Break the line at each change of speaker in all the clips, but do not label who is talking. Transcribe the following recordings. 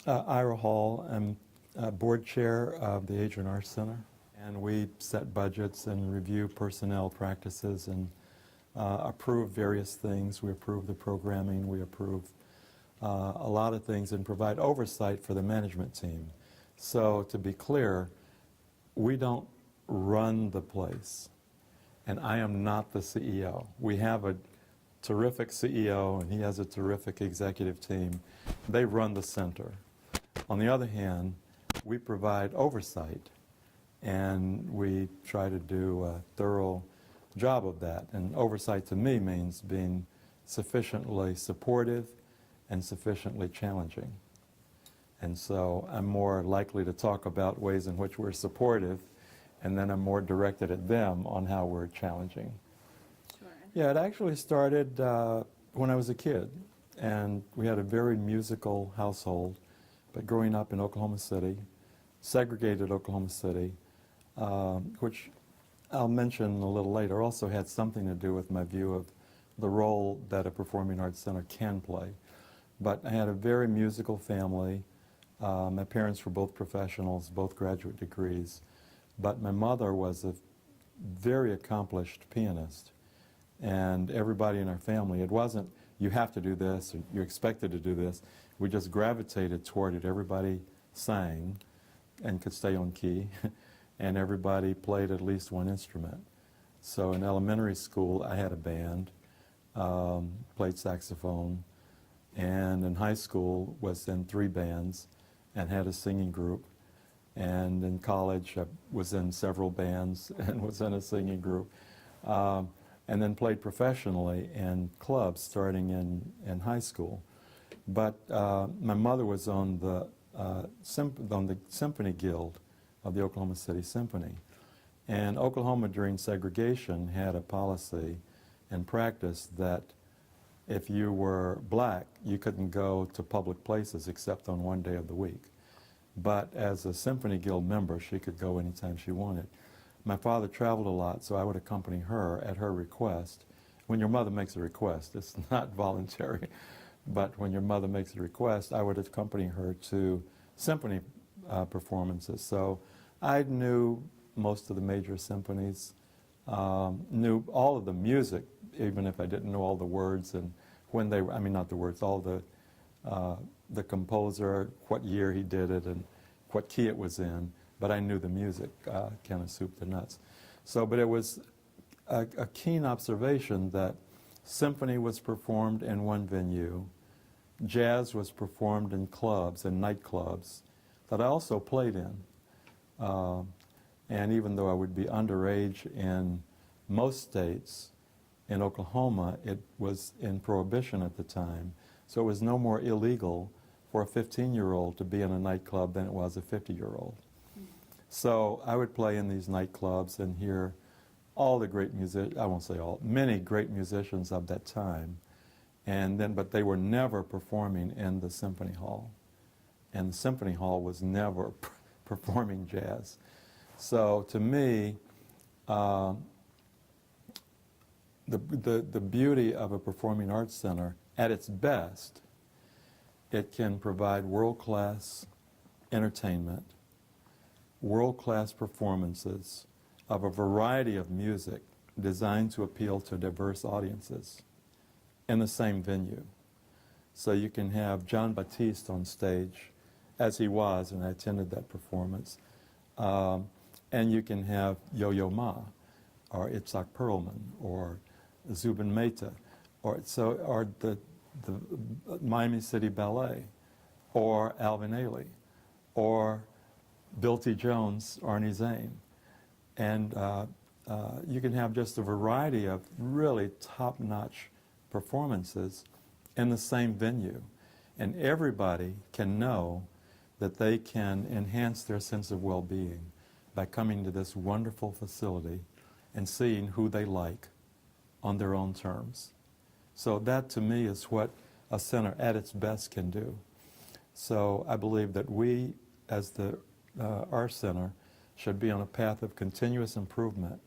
Ira Hall. I'm board chair of the Adrian Arts Center, and we set budgets and review personnel practices and approve various things. We approve the programming, we approve a lot of things, and provide oversight for the management team. So to be clear, we don't run the place, and I am not the CEO. We have a terrific CEO, and he has a terrific executive team. They run the center. On the other hand, we provide oversight, and we try to do a thorough job of that. And oversight to me means being sufficiently supportive and sufficiently challenging. And so I'm more likely to talk about ways in which we're supportive, and then I'm more directed at them on how we're challenging.
Sure.
Yeah, it actually started when I was a kid, and we had a very musical household. But growing up in Oklahoma City, segregated Oklahoma City, which I'll mention a little later, also had something to do with my view of the role that a performing arts center can play. But I had a very musical family. My parents were both professionals, both graduate degrees. But my mother was a very accomplished pianist. And everybody in our family, it wasn't, you have to do this, or you're expected to do this. We just gravitated toward it. Everybody sang and could stay on key, and everybody played at least one instrument. So in elementary school, I had a band, played saxophone, and in high school was in 3 bands and had a singing group. And in college, I was in several bands and was in a singing group. And then played professionally in clubs starting in high school. But my mother was on the Symphony Guild of the Oklahoma City Symphony. And Oklahoma during segregation had a policy and practice that if you were black, you couldn't go to public places except on one day of the week. But as a Symphony Guild member, she could go anytime she wanted. My father traveled a lot, so I would accompany her at her request. When your mother makes a request, it's not voluntary. But when your mother makes a request, I would accompany her to symphony performances. So I knew most of the major symphonies, knew all of the music, even if I didn't know all the words and when they were, I mean not the words, all the composer, what year he did it and what key it was in, but I knew the music, kind of soup to nuts. So, but it was a keen observation that symphony was performed in one venue, jazz was performed in clubs and nightclubs that I also played in. And even though I would be underage in most states, in Oklahoma it was in prohibition at the time, so it was no more illegal for a 15-year-old to be in a nightclub than it was a 50-year-old. So I would play in these nightclubs and hear all the great music, I won't say all, many great musicians of that time. And then, but they were never performing in the symphony hall. And the symphony hall was never performing jazz. So to me, the beauty of a performing arts center, at its best, it can provide world-class entertainment, world-class performances of a variety of music designed to appeal to diverse audiences in the same venue. So you can have John Batiste on stage, as he was, and I attended that performance, and you can have Yo-Yo Ma, or Itzhak Perlman, or Zubin Mehta, or the Miami City Ballet, or Alvin Ailey, or Bill T. Jones, Arnie Zane. And you can have just a variety of really top-notch performances in the same venue. And everybody can know that they can enhance their sense of well-being by coming to this wonderful facility and seeing who they like on their own terms. So that, to me, is what a center at its best can do. So I believe that we, as our center, should be on a path of continuous improvement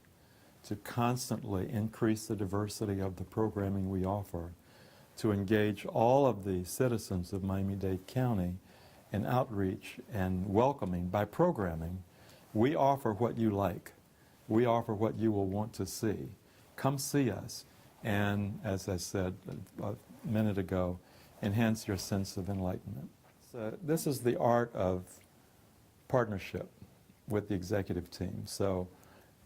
to constantly increase the diversity of the programming we offer, to engage all of the citizens of Miami-Dade County and outreach and welcoming by programming. We offer what you like. We offer what you will want to see. Come see us, and as I said a minute ago, enhance your sense of enlightenment. So this is the art of partnership with the executive team. So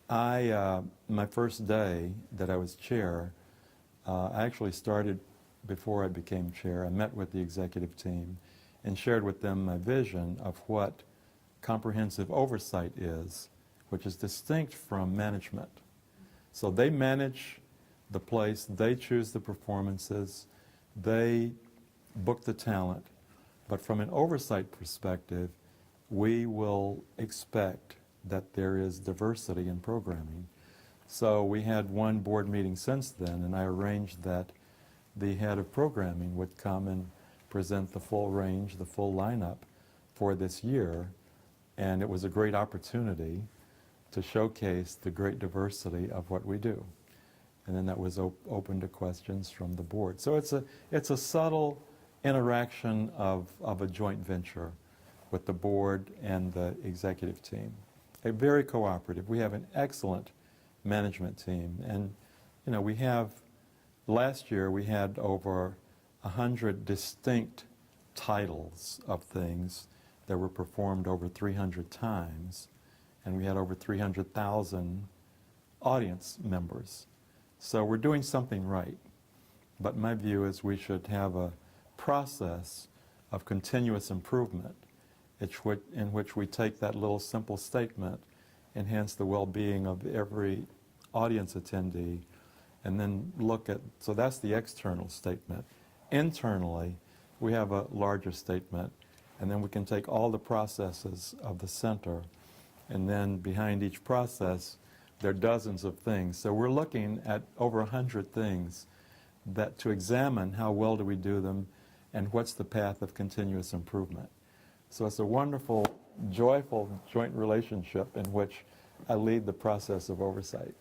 my first day that I was chair, I actually started before I became chair. I met with the executive team and shared with them my vision of what comprehensive oversight is, which is distinct from management. So they manage the place, they choose the performances, they book the talent, but from an oversight perspective, we will expect that there is diversity in programming. So we had one board meeting since then, and I arranged that the head of programming would come and present the full range, the full lineup for this year, and it was a great opportunity to showcase the great diversity of what we do. And then that was open to questions from the board. So it's a subtle interaction of a joint venture with the board and the executive team. Very cooperative. We have an excellent management team. And, you know, we have, last year we had over 100 distinct titles of things that were performed over 300 times. And we had over 300,000 audience members. So we're doing something right. But my view is we should have a process of continuous improvement in which we take that little simple statement, enhance the well-being of every audience attendee, and then look at, so that's the external statement. Internally, we have a larger statement, and then we can take all the processes of the center, and then behind each process, there are dozens of things. So we're looking at over 100 things that to examine how well do we do them and what's the path of continuous improvement. So it's a wonderful, joyful joint relationship in which I lead the process of oversight.